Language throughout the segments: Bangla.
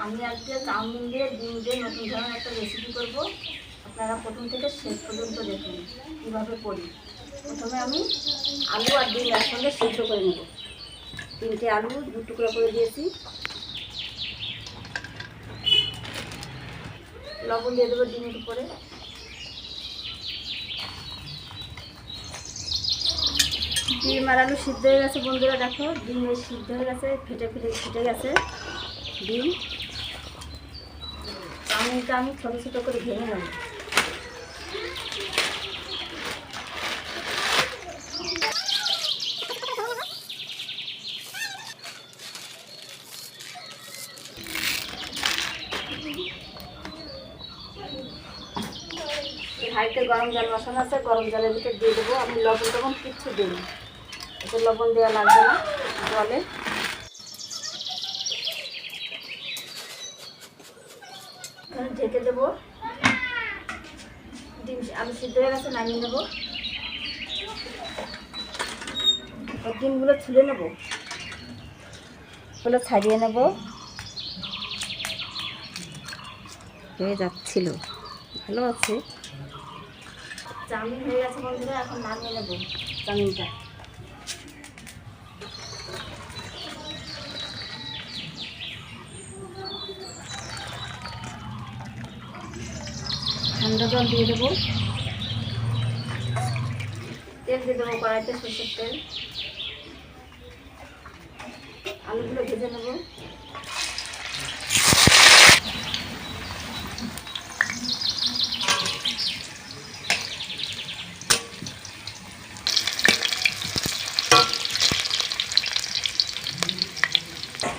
আমি আজকে চাউমিন দিয়ে ডিম দিয়ে নতুন ধরনের একটা রেসিপি করব। আপনারা প্রথম থেকে শেষ পর্যন্ত দেখুন কীভাবে করি। প্রথমে আমি আলু আর ডিম একসঙ্গে সিদ্ধ করে নেব। 3টে আলু 2 টুকরো করে দিয়েছি। লবণ দিয়ে দেবো ডিমের উপরে। ডিম আর আলু সিদ্ধ হয়ে গেছে বন্ধুরা, দেখো ডিম সিদ্ধ হয়ে গেছে, ফেটে গেছে ডিম। চাউমিনটা আমি ছোটো ছোটো করে ভেঙে নেব। হাঁড়িতে গরম জল বসানো আছে, গরম জলের ভিতরে দিয়ে দেবো। আমি লবণ কিচ্ছু দিই, এতে লবণ দেওয়া লাগবে না জলে। ঢেকে দেবো। ডিম আলু সিদ্ধ হয়ে গেছে, নামিয়ে নেবো। ডিমগুলো ছুলে নেবো, ওগুলো ছাড়িয়ে নেব। হয়ে যাচ্ছিল, ভালো আছে। চাউমিন হয়ে গেছে বন্ধুরা, এখন নামিয়ে নেব চাউমিনটা। ঠান্ডা জল দিয়ে দেবো। তেল দিয়ে দেবো কড়াইতে, সরষের তেল। আলুগুলো ভেজে নেব।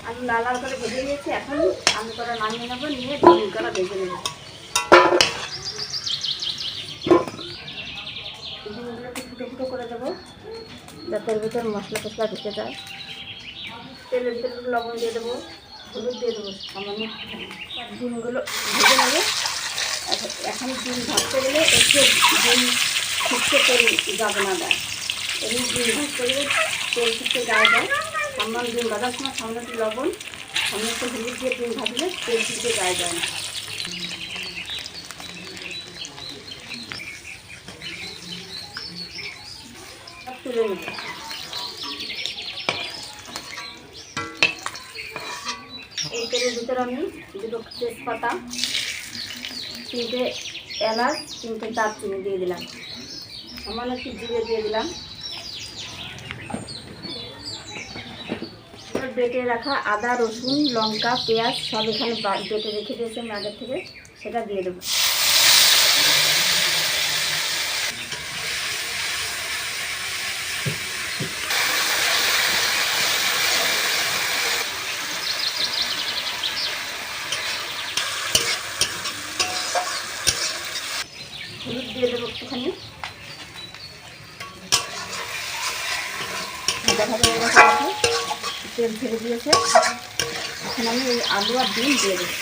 আলু লাল লাল করে ভেজে নিয়েছি, এখন আলু কড়া নামিয়ে নেবো, নিয়ে ডিম কড়া ভেজে নেব। ডিমগুলোকে ফুটো ফুটো করে দেবো, যাতে এর ভিতর মশলা টশলা ঢুকে যায়। তেলের ভিতরে লবণ দিয়ে দেবো, হলুদ দিয়ে দেবো সামান্য। ডিমগুলো ভেজে নেবো। এখন ডিম ভাজতে গেলে একটু ডিম শুকতে তেল যাবে না দেয়। এমনি ডিম ভাজতে গেলে তেল শুকতে গায়ে যায়। সামান্য ডিম ভাজার সময় সামনে একটু লবণ, সামনে একটু হলুদ দিয়ে ডিম ভাজলে তেল শুকতে গায়ে যায় না। তুলে নেব। এই তেলের ভিতরে আমি 2টো তেজপাতা, 3টে এলাচ, 3টে দারচিনি দিয়ে দিলাম। সামান্য একটু জিরে দিয়ে দিলাম। বেটে রাখা আদা, রসুন, লঙ্কা, পেঁয়াজ সব এখানে বেটে রেখে দিয়েছি আমি আগের থেকে, সেটা দিয়ে দেবো। হলুদ দিয়ে দেবো একটুখানি। তেল ছেড়ে দিয়েছে, এখন আমি এই আলু আর ডিম দিয়ে দেবো।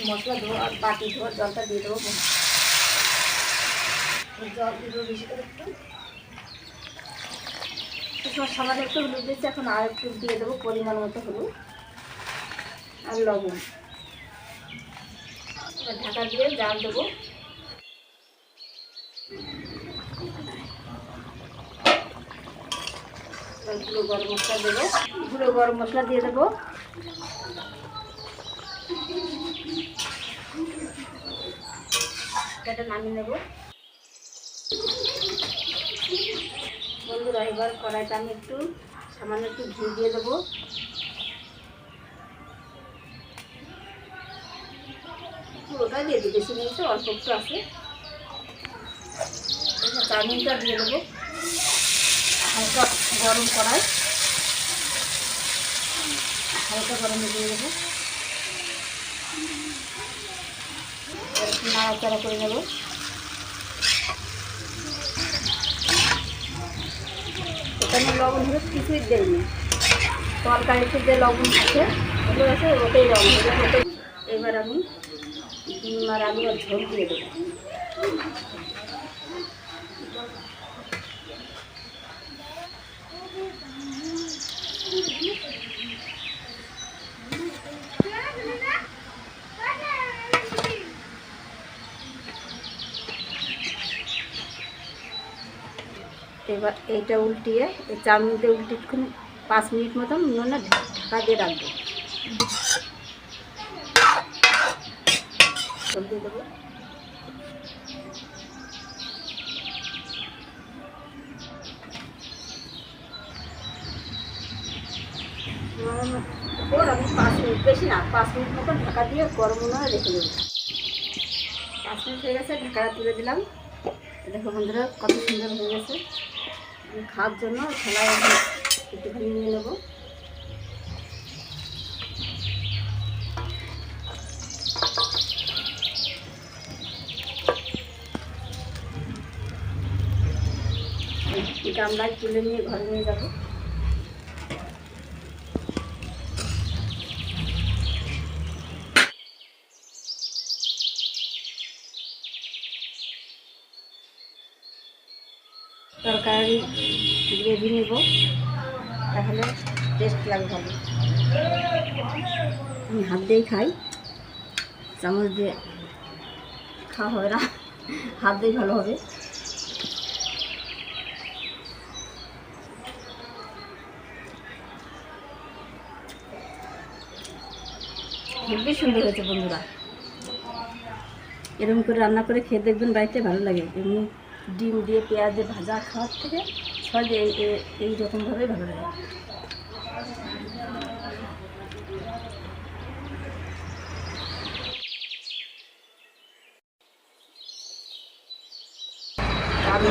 মশলা ধোয়া আর বাটি ধোয়ার জলটা দিয়ে দেবো। জল দিয়ে দেবো বেশি করে একটু। সামান্য একটু হলুদ দিয়েছি, এখন আর একটু দিয়ে দেবো পরিমাণ মতো হলুদ আর লবণ। ঢাকা দিয়ে জাল দেবো। গুঁড়ো গরম মশলা দেবো, গুঁড়ো গরম মশলা দিয়ে দেবো। এটা নামিয়ে নেব বন্ধুরা। এবার কড়াইটা আমি একটু সামান্য একটু ঘি দিয়ে দেবো। পুরোটা দিয়ে দিই, বেশি নেই তো, অল্প একটু আছে। চাউমিনটা দিয়ে দেবো হালকা গরম কড়াই, হালকা গরমে দিয়ে দেবো। নাড়াচাড়া করে নেব। এখানে লবণ হলুদ কিছুই দেয়নি, তরকারিতে যে লবণ আছে ওগুলো আছে ওটাই লবণ ওটাই। এবার আমি ডিম আর আলু আর ঝোল দিয়ে দেবো। এবার এইটা উল্টিয়ে এই চাউমিনটা উল্টিয়ে 5 মিনিট মতন নুনে ঢাকা দিয়ে রাখবো। দিয়ে দেবো। আমি 5 মিনিট, বেশি না 5 মিনিট মতন ঢাকা দিয়ে গরম উনুনে রেখে দেবো। 5 মিনিট হয়ে গেছে, ঢাকাটা তুলে দিলাম। দেখো বন্ধুরা কত সুন্দর হয়ে গেছে। আমি খাওয়ার জন্য থালায় একটুখানি নিয়ে নেবো। গামলায় তুলে নিয়ে ঘরে নিয়ে যাবো। তরকারি গ্রেভি নেব, তাহলে টেস্ট লাগবে ভালো। আমি হাত দিয়েই খাই, চামচ দিয়ে খাওয়া হবে না, হাত দিয়েই ভালো হবে। খুবই সুন্দর হয়েছে বন্ধুরা। এরকম করে রান্না করে খেয়ে দেখবেন, বাড়িতে ভালো লাগে। এমনি ডিম দিয়ে পেঁয়াজ দিয়ে ভাজা খাওয়ার থেকে সহজে এই রকমভাবেই ভালো লাগে। আমি